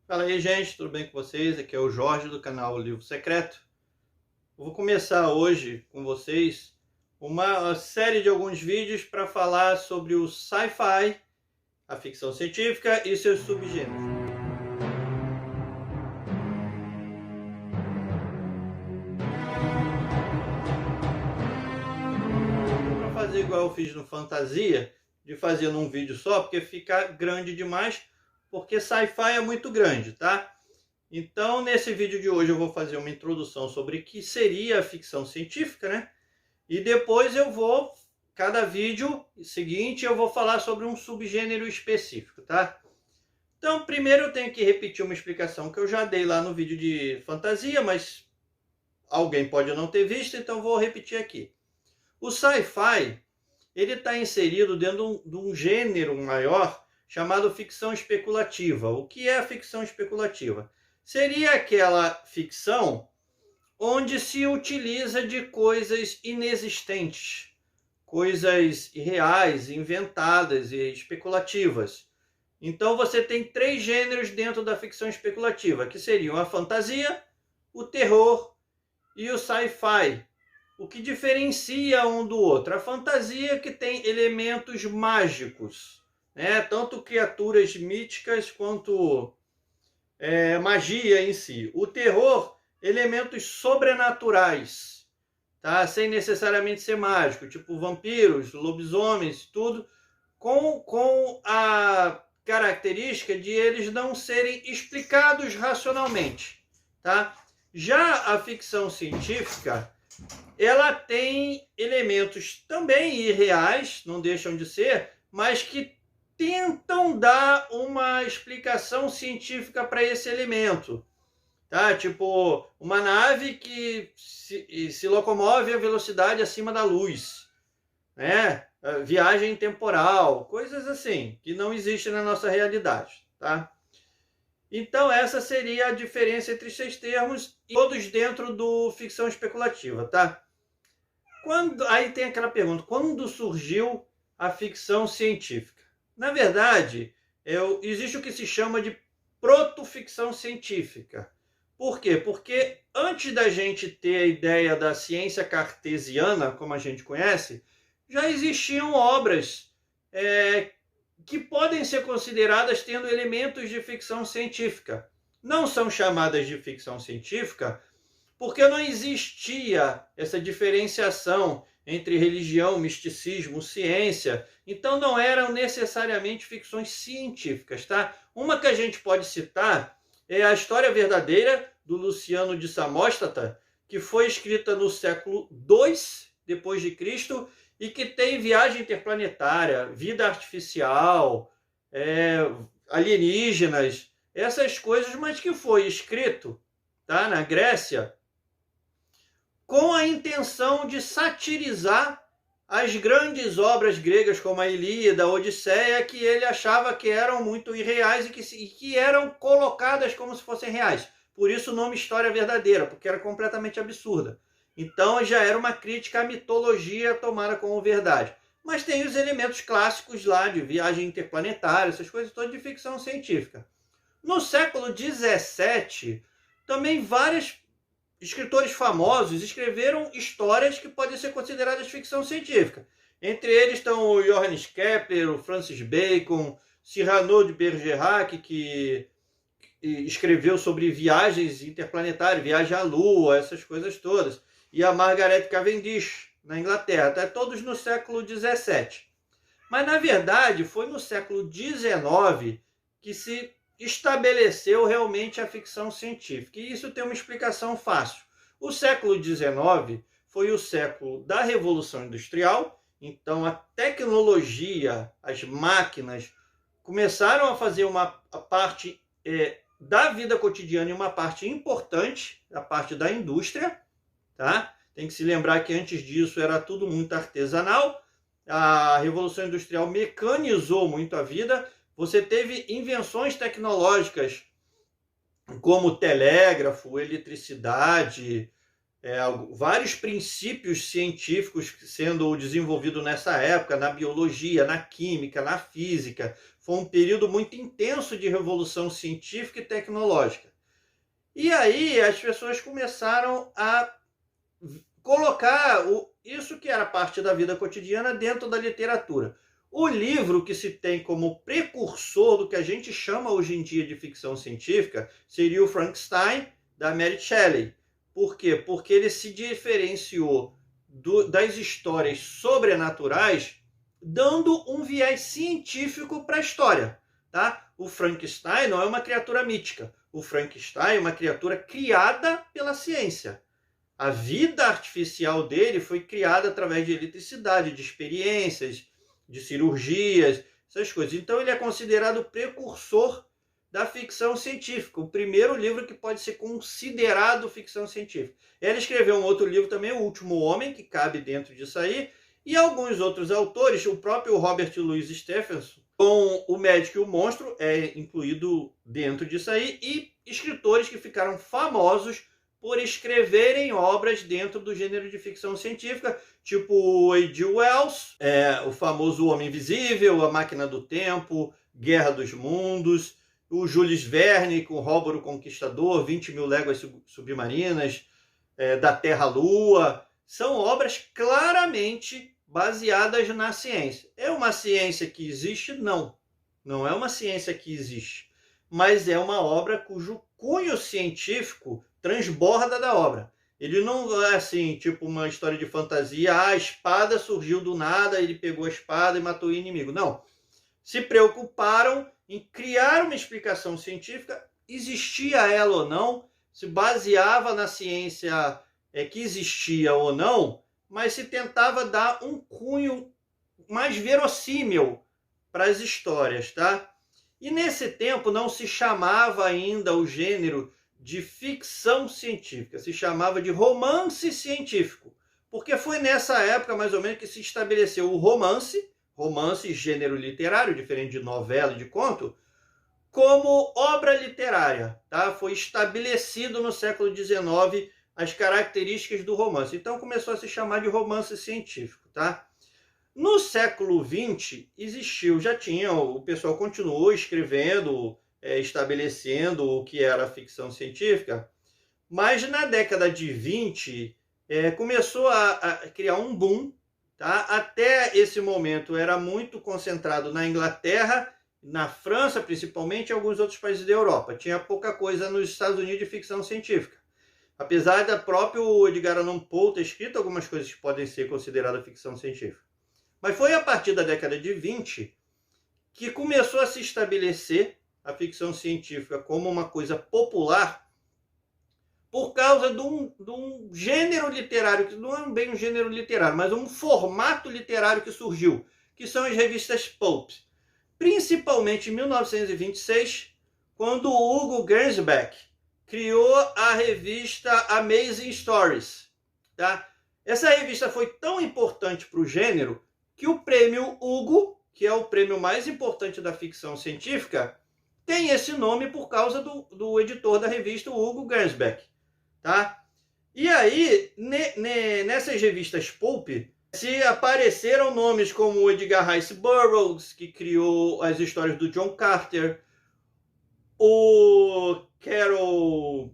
Fala aí, gente, tudo bem com vocês? Aqui é o Jorge do canal Livro Secreto. Eu vou começar hoje com vocês uma série de alguns vídeos para falar sobre o sci-fi, a ficção científica e seus subgêneros. Para fazer igual eu fiz no Fantasia, de fazer num vídeo só, porque fica grande demais, porque sci-fi é muito grande, tá? Então, nesse vídeo de hoje eu vou fazer uma introdução sobre o que seria a ficção científica, né? E depois cada vídeo seguinte, eu vou falar sobre um subgênero específico, tá? Então, primeiro eu tenho que repetir uma explicação que eu já dei lá no vídeo de fantasia, mas alguém pode não ter visto, então vou repetir aqui. O sci-fi, ele está inserido dentro de um gênero maior chamado ficção especulativa. O que é a ficção especulativa? Seria aquela ficção onde se utiliza de coisas inexistentes, coisas irreais, inventadas e especulativas. Então você tem três gêneros dentro da ficção especulativa, que seriam a fantasia, o terror e o sci-fi. O que diferencia um do outro? A fantasia, que tem elementos mágicos, né? Tanto criaturas míticas quanto magia em si. O terror, elementos sobrenaturais, tá? Sem necessariamente ser mágico, tipo vampiros, lobisomens, tudo, com a característica de eles não serem explicados racionalmente, tá? Já a ficção científica, ela tem elementos também irreais, não deixam de ser, mas que tentam dar uma explicação científica para esse elemento, tá? Tipo, uma nave que se locomove a velocidade acima da luz, né? Viagem temporal, coisas assim, que não existem na nossa realidade, tá? Então, essa seria a diferença entre esses termos, todos dentro do ficção especulativa, tá? Aí tem aquela pergunta, quando surgiu a ficção científica? Na verdade, existe o que se chama de protoficção científica. Por quê? Porque antes da gente ter a ideia da ciência cartesiana, como a gente conhece, já existiam obras que podem ser consideradas tendo elementos de ficção científica. Não são chamadas de ficção científica porque não existia essa diferenciação entre religião, misticismo, ciência. Então não eram necessariamente ficções científicas, tá? Uma que a gente pode citar é a História Verdadeira, do Luciano de Samóstrata, que foi escrita no século II depois de Cristo e que tem viagem interplanetária, vida artificial, alienígenas, essas coisas, mas que foi escrito, tá, na Grécia, com a intenção de satirizar as grandes obras gregas como a Ilíada, a Odisseia, que ele achava que eram muito irreais e que eram colocadas como se fossem reais. Por isso o nome História Verdadeira, porque era completamente absurda. Então já era uma crítica à mitologia tomada como verdade. Mas tem os elementos clássicos lá de viagem interplanetária, essas coisas todas de ficção científica. No século XVII, também vários escritores famosos escreveram histórias que podem ser consideradas ficção científica. Entre eles estão o Johannes Kepler, o Francis Bacon, Cyrano de Bergerac, que escreveu sobre viagens interplanetárias, viagem à Lua, essas coisas todas. E a Margaret Cavendish, na Inglaterra, tá? Todos no século XVII. Mas, na verdade, foi no século XIX que se estabeleceu realmente a ficção científica. E isso tem uma explicação fácil. O século XIX foi o século da Revolução Industrial, então a tecnologia, as máquinas, começaram a fazer a parte da vida cotidiana e uma parte importante, a parte da indústria, tá? Tem que se lembrar que antes disso era tudo muito artesanal. A Revolução Industrial mecanizou muito a vida. Você teve invenções tecnológicas como telégrafo, eletricidade, vários princípios científicos sendo desenvolvidos nessa época, na biologia, na química, na física, Foi um período muito intenso de revolução científica e tecnológica. E aí as pessoas começaram a colocar isso que era parte da vida cotidiana dentro da literatura. O livro que se tem como precursor do que a gente chama hoje em dia de ficção científica seria o Frankenstein, da Mary Shelley. Por quê? Porque ele se diferenciou das histórias sobrenaturais, dando um viés científico para a história. Tá? O Frankenstein não é uma criatura mítica. O Frankenstein é uma criatura criada pela ciência. A vida artificial dele foi criada através de eletricidade, de experiências, de cirurgias, essas coisas. Então ele é considerado o precursor da ficção científica, o primeiro livro que pode ser considerado ficção científica. Ele escreveu um outro livro também, O Último Homem, que cabe dentro disso aí, e alguns outros autores, o próprio Robert Louis Stevenson, com O Médico e o Monstro, é incluído dentro disso aí, e escritores que ficaram famosos por escreverem obras dentro do gênero de ficção científica, tipo H.G. Wells, o famoso Homem Invisível, A Máquina do Tempo, Guerra dos Mundos, o Jules Verne com Rómulo Conquistador, 20.000 Léguas Submarinas, Da Terra à Lua. São obras claramente baseadas na ciência. É uma ciência que existe? Não. Não é uma ciência que existe. Mas é uma obra cujo cunho científico transborda da obra. Ele não é assim, tipo uma história de fantasia, a espada surgiu do nada, ele pegou a espada e matou o inimigo. Não. Se preocuparam em criar uma explicação científica, existia ela ou não, se baseava na ciência que existia ou não, mas se tentava dar um cunho mais verossímil para as histórias, tá? E nesse tempo não se chamava ainda o gênero de ficção científica, se chamava de romance científico, porque foi nessa época mais ou menos que se estabeleceu o romance, gênero literário, diferente de novela e de conto, como obra literária, tá? Foi estabelecido no século XIX as características do romance, então começou a se chamar de romance científico, tá? No século XX existiu, já tinha, o pessoal continuou escrevendo, estabelecendo o que era ficção científica, mas na década de 20 começou a criar um boom, tá? Até esse momento era muito concentrado na Inglaterra, na França principalmente, e alguns outros países da Europa. Tinha pouca coisa nos Estados Unidos de ficção científica. Apesar da próprio Edgar Allan Poe ter escrito algumas coisas que podem ser consideradas ficção científica. Mas foi a partir da década de 20 que começou a se estabelecer a ficção científica como uma coisa popular por causa de um gênero literário, que não é bem um gênero literário, mas um formato literário que surgiu, que são as revistas pulp. Principalmente em 1926, quando o Hugo Gernsback criou a revista Amazing Stories. Tá? Essa revista foi tão importante para o gênero que o prêmio Hugo, que é o prêmio mais importante da ficção científica, tem esse nome por causa do editor da revista, o Hugo Gernsback. Tá? E aí, nessas revistas pulp, se apareceram nomes como o Edgar Rice Burroughs, que criou as histórias do John Carter, o Karel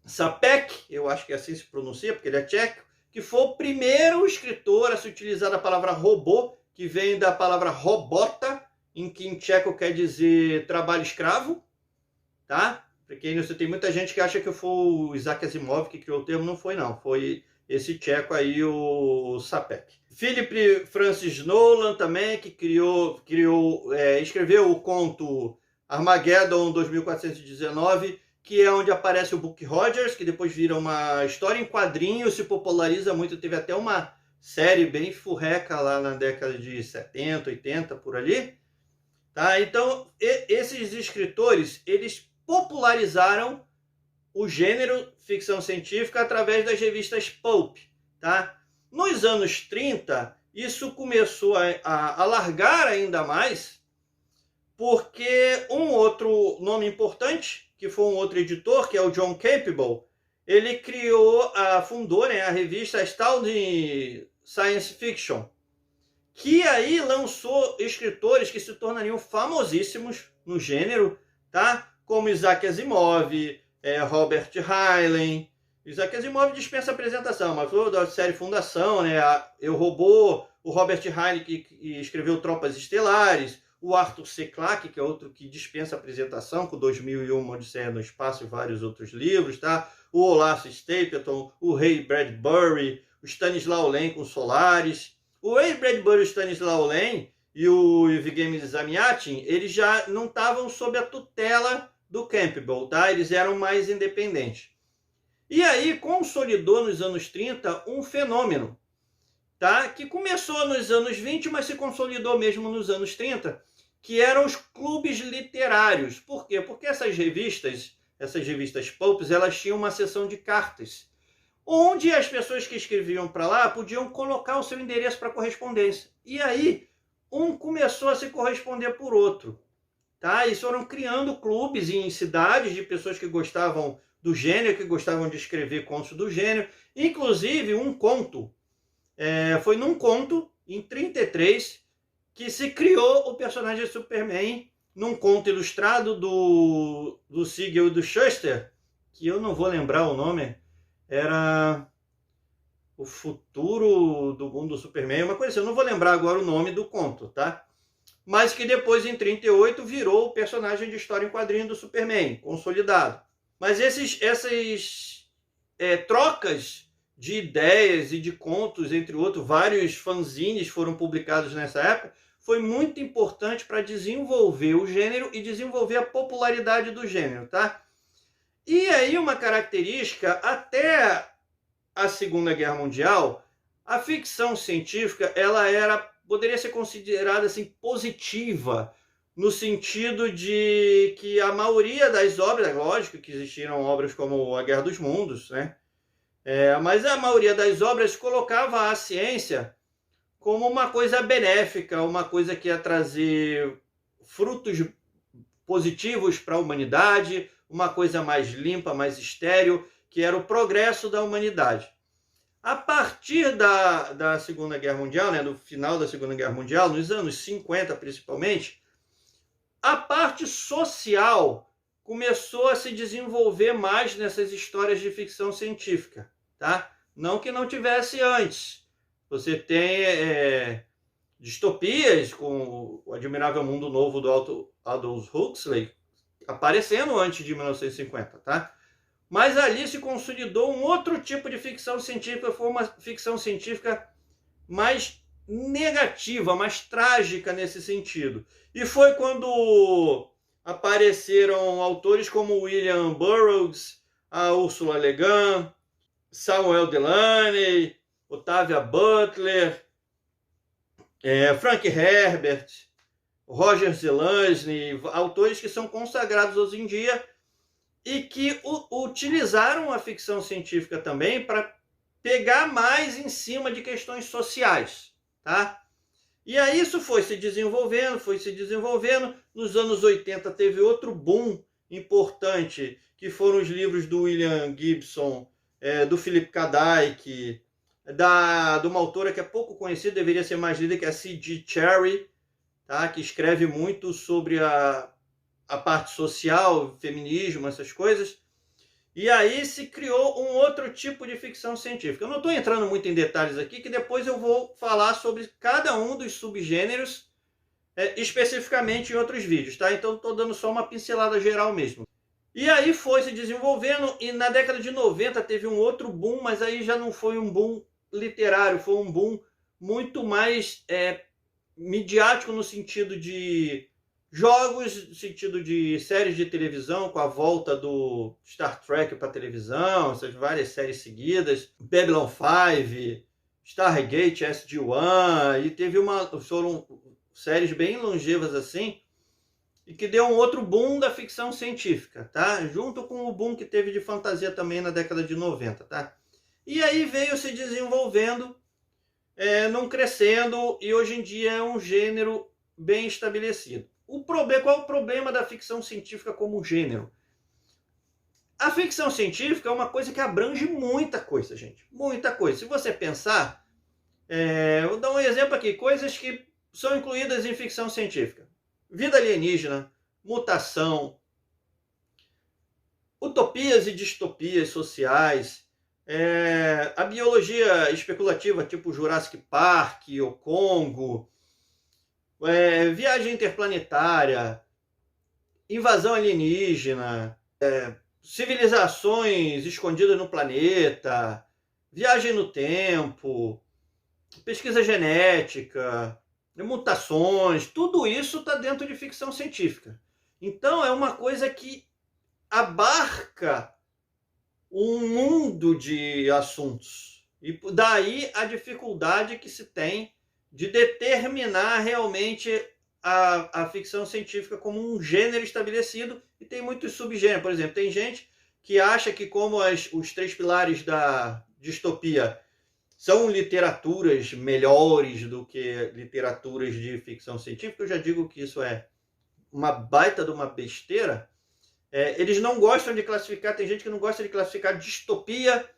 Čapek, eu acho que assim se pronuncia, porque ele é tcheco, que foi o primeiro escritor a se utilizar da palavra robô, que vem da palavra robota, em que em tcheco quer dizer trabalho escravo, tá? Porque você tem muita gente que acha que foi o Isaac Asimov que criou o termo, não foi não, foi esse tcheco aí, o Čapek. Philip Francis Nolan também, que escreveu o conto Armageddon 2419, que é onde aparece o Buck Rogers, que depois vira uma história em quadrinhos, se populariza muito, teve até uma série bem furreca lá na década de 70, 80, por ali. Tá? Então, esses escritores, eles popularizaram o gênero ficção científica através das revistas pulp. Tá? Nos anos 30, isso começou a alargar ainda mais, porque um outro nome importante, que foi um outro editor, que é o John Campbell, ele fundou a revista Astounding Science Fiction, que aí lançou escritores que se tornariam famosíssimos no gênero, tá? Como Isaac Asimov, Robert Heinlein. Isaac Asimov dispensa apresentação, mas foi da série Fundação, né? Eu Robô, o Robert Heinlein que escreveu Tropas Estelares, o Arthur C. Clarke, que é outro que dispensa apresentação, com 2001, Uma Odisseia no Espaço e vários outros livros, tá? O Olaf Stapleton, o Ray Bradbury, o Stanislaw Lem com Solaris. O Ray Bradbury, o Stanislaw Lem e o Evgeny Zamyatin, eles já não estavam sob a tutela do Campbell, tá? Eles eram mais independentes. E aí consolidou nos anos 30 um fenômeno, tá? Que começou nos anos 20, mas se consolidou mesmo nos anos 30, que eram os clubes literários. Por quê? Porque essas revistas pulps, elas tinham uma seção de cartas, onde as pessoas que escreviam para lá podiam colocar o seu endereço para correspondência. E aí, um começou a se corresponder por outro, tá? E foram criando clubes em cidades de pessoas que gostavam do gênero, que gostavam de escrever contos do gênero. Inclusive, um conto, foi num conto, em 33, que se criou o personagem de Superman, num conto ilustrado do Siegel e do Shuster, que eu não vou lembrar o nome, era O Futuro do Mundo do Superman, uma coisa assim, eu não vou lembrar agora o nome do conto, tá? Mas que depois, em 38, virou o personagem de história em quadrinho do Superman, consolidado. Mas essas trocas de ideias e de contos, entre outros, vários fanzines foram publicados nessa época, foi muito importante para desenvolver o gênero e desenvolver a popularidade do gênero, tá? E aí uma característica, até a Segunda Guerra Mundial, a ficção científica, poderia ser considerada assim, positiva, no sentido de que a maioria das obras, lógico que existiram obras como A Guerra dos Mundos, né? Mas a maioria das obras colocava a ciência como uma coisa benéfica, uma coisa que ia trazer frutos positivos para a humanidade, uma coisa mais limpa, mais estéril, que era o progresso da humanidade. A partir da Segunda Guerra Mundial, né, do final da Segunda Guerra Mundial, nos anos 50 principalmente, a parte social começou a se desenvolver mais nessas histórias de ficção científica, tá? Não que não tivesse antes. Você tem distopias com o Admirável Mundo Novo do Aldous Huxley aparecendo antes de 1950, tá? Mas ali se consolidou um outro tipo de ficção científica, foi uma ficção científica mais negativa, mais trágica nesse sentido. E foi quando apareceram autores como William Burroughs, a Ursula Le Guin, Samuel Delany, Octavia Butler, Frank Herbert, Roger Zelazny, autores que são consagrados hoje em dia e que utilizaram a ficção científica também para pegar mais em cima de questões sociais, tá? E aí isso foi se desenvolvendo. Nos anos 80 teve outro boom importante, que foram os livros do William Gibson, do Philip K. Dick, de uma autora que é pouco conhecida, deveria ser mais lida, que é a C.G. Cherry, tá? Que escreve muito sobre a parte social, feminismo, essas coisas. E aí se criou um outro tipo de ficção científica. Eu não estou entrando muito em detalhes aqui, que depois eu vou falar sobre cada um dos subgêneros especificamente em outros vídeos, tá? Então estou dando só uma pincelada geral mesmo. E aí foi se desenvolvendo, e na década de 90 teve um outro boom, mas aí já não foi um boom literário, foi um boom muito mais midiático, no sentido de jogos, no sentido de séries de televisão, com a volta do Star Trek para televisão, essas várias séries seguidas, Babylon 5, Stargate SG-1, e foram séries bem longevas assim, e que deu um outro boom da ficção científica, tá? Junto com o boom que teve de fantasia também na década de 90, tá? E aí veio se desenvolvendo, não crescendo, e hoje em dia é um gênero bem estabelecido. Qual é o problema da ficção científica como gênero? A ficção científica é uma coisa que abrange muita coisa, gente. Muita coisa. Se você pensar, Vou dar um exemplo aqui, coisas que são incluídas em ficção científica. Vida alienígena, mutação, utopias e distopias sociais, a biologia especulativa tipo Jurassic Park ou Congo, viagem interplanetária, invasão alienígena, civilizações escondidas no planeta, viagem no tempo, pesquisa genética, mutações, tudo isso está dentro de ficção científica. Então é uma coisa que abarca um mundo de assuntos. E daí a dificuldade que se tem de determinar realmente a ficção científica como um gênero estabelecido, e tem muitos subgêneros. Por exemplo, tem gente que acha que como os 3 pilares da distopia são literaturas melhores do que literaturas de ficção científica, eu já digo que isso é uma baita de uma besteira. Eles não gostam de classificar, tem gente que não gosta de classificar distopia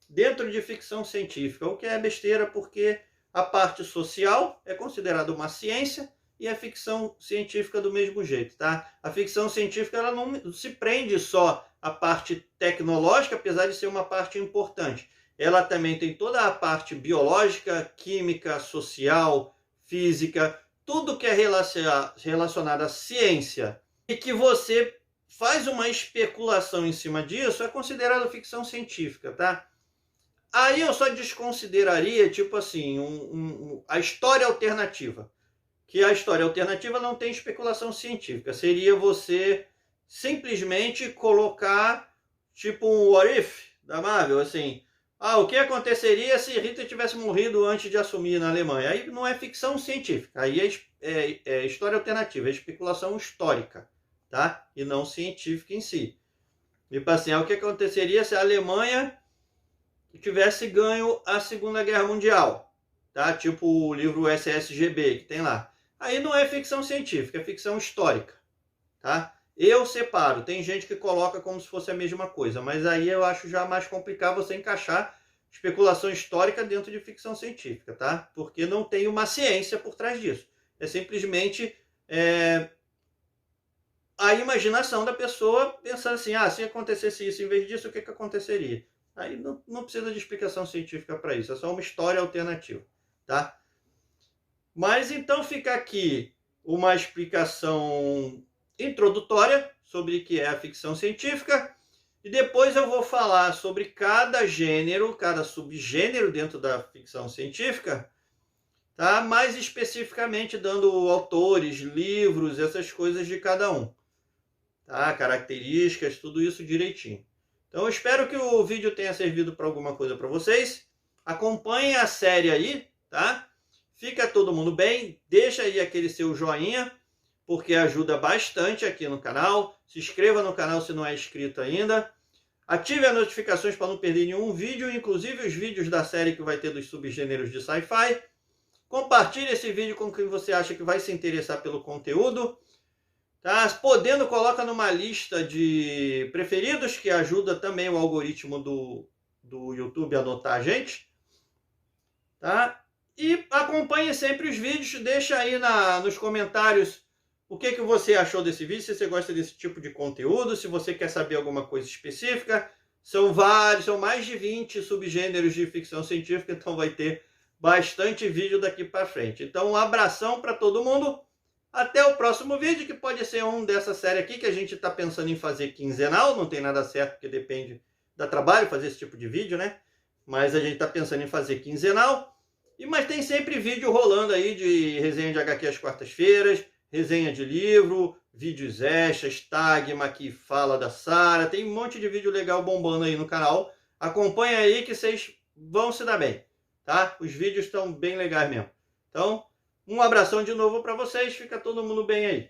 dentro de ficção científica, o que é besteira, porque a parte social é considerada uma ciência e a ficção científica do mesmo jeito, tá? A ficção científica ela não se prende só à parte tecnológica, apesar de ser uma parte importante. Ela também tem toda a parte biológica, química, social, física, tudo que é relacionado à ciência e que você faz uma especulação em cima disso é considerado ficção científica, tá? Aí eu só desconsideraria, tipo assim, a história alternativa. Que a história alternativa não tem especulação científica. Seria você simplesmente colocar, tipo um what if da Marvel, assim, o que aconteceria se Hitler tivesse morrido antes de assumir na Alemanha? Aí não é ficção científica, aí é história alternativa, é especulação histórica, tá? E não científica em si. Tipo assim, o que aconteceria se a Alemanha tivesse ganho a Segunda Guerra Mundial, tá? Tipo o livro SSGB que tem lá. Aí não é ficção científica, é ficção histórica, tá? Eu separo, tem gente que coloca como se fosse a mesma coisa, mas aí eu acho já mais complicado você encaixar especulação histórica dentro de ficção científica, tá? Porque não tem uma ciência por trás disso. É simplesmente a imaginação da pessoa pensando assim, se acontecesse isso em vez disso, o que aconteceria? Aí não precisa de explicação científica para isso, é só uma história alternativa, tá? Mas então fica aqui uma explicação introdutória sobre o que é a ficção científica, e depois eu vou falar sobre cada gênero, cada subgênero dentro da ficção científica, tá? Mais especificamente dando autores, livros, essas coisas de cada um, tá? Características, tudo isso direitinho. Então eu espero que o vídeo tenha servido para alguma coisa para vocês. Acompanhem a série aí, tá? Fica todo mundo bem, deixa aí aquele seu joinha, porque ajuda bastante aqui no canal. Se inscreva no canal se não é inscrito ainda. Ative as notificações para não perder nenhum vídeo, inclusive os vídeos da série que vai ter dos subgêneros de sci-fi. Compartilhe esse vídeo com quem você acha que vai se interessar pelo conteúdo. Tá? Podendo, coloca numa lista de preferidos, que ajuda também o algoritmo do YouTube a notar a gente. Tá? E acompanhe sempre os vídeos, deixa aí nos comentários o que você achou desse vídeo, se você gosta desse tipo de conteúdo, se você quer saber alguma coisa específica. São mais de 20 subgêneros de ficção científica, então vai ter bastante vídeo daqui para frente. Então um abração para todo mundo, até o próximo vídeo, que pode ser um dessa série aqui, que a gente está pensando em fazer quinzenal, não tem nada certo, porque depende do trabalho fazer esse tipo de vídeo, né? Mas a gente está pensando em fazer quinzenal. Mas tem sempre vídeo rolando aí de resenha de HQ às quartas-feiras, resenha de livro, vídeos extras, Tagma que fala da Sarah, tem um monte de vídeo legal bombando aí no canal. Acompanha aí que vocês vão se dar bem, tá? Os vídeos estão bem legais mesmo. Então, um abração de novo para vocês, fica todo mundo bem aí.